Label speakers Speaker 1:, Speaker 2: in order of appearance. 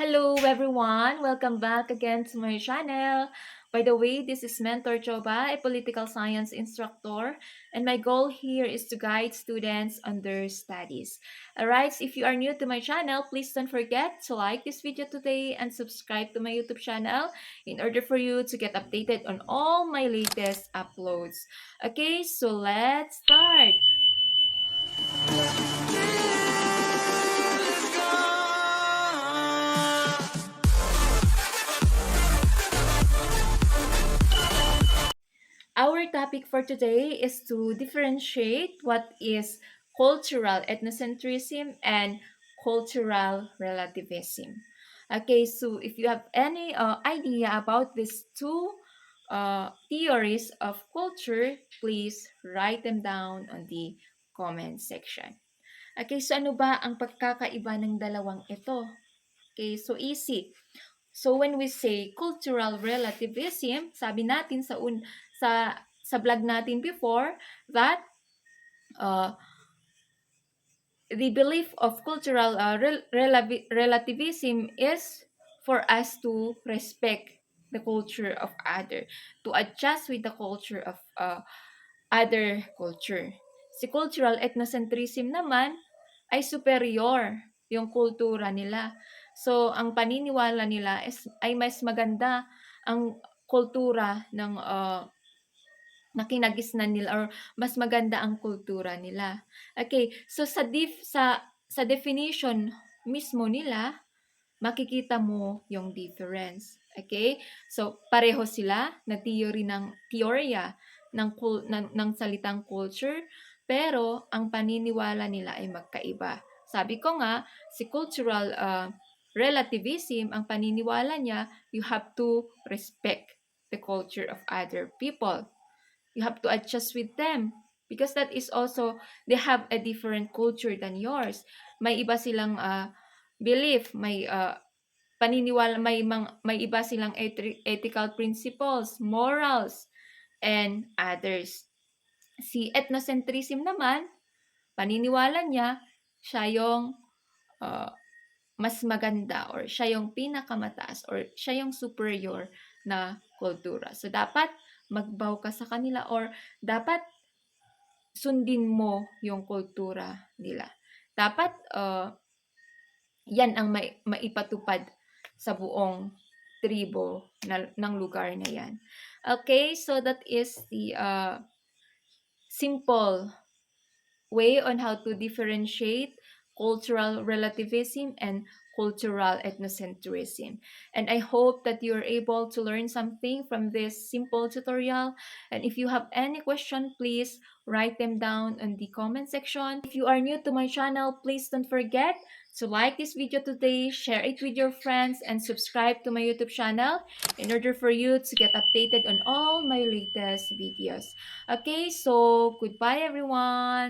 Speaker 1: Hello everyone! Welcome back again to my channel. By the way, this is Mentor Choba, a political science instructor, and my goal here is to guide students on their studies. Alright, so if you are new to my channel, please don't forget to like this video today and subscribe to my YouTube channel in order for you to get updated on all my latest uploads. Okay, so let's start! Our topic for today is to differentiate what is cultural ethnocentrism and cultural relativism. Okay, so if you have any idea about these two theories of culture, please write them down on the comment section. Okay, so ano ba ang pagkakaiba ng dalawang ito? Okay, so easy. So when we say cultural relativism, sabi natin sa vlog natin before that uh, the belief of cultural relativism is for us to respect the culture of other, to adjust with the culture of other culture. Si cultural ethnocentrism naman ay superior yung kultura nila. So, ang paniniwala nila ay mas maganda ang kultura ng na kinagisnan nila or mas maganda ang kultura nila. Okay, so sa definition mismo nila, makikita mo yung difference. Okay? So, pareho sila na teorya ng salitang culture, pero ang paniniwala nila ay magkaiba. Sabi ko nga, si cultural relativism, ang paniniwala niya, you have to respect the culture of other people. You have to adjust with them because that is also, they have a different culture than yours. May iba silang belief, may paniniwala, may iba silang ethical principles, morals, and others. Si ethnocentrism naman, paniniwala niya, siya yung mas maganda or siya yung pinakamataas or siya yung superior na kultura. So, dapat magbow ka sa kanila or dapat sundin mo yung kultura nila. Dapat yan ang maipatupad sa buong tribo ng lugar na yan. Okay, so that is the simple way on how to differentiate cultural relativism and cultural ethnocentrism. And I hope that you're able to learn something from this simple tutorial. And if you have any question, please write them down in the comment section. If you are new to my channel, please don't forget to like this video today, share it with your friends, and subscribe to my YouTube channel in order for you to get updated on all my latest videos. Okay, so goodbye everyone!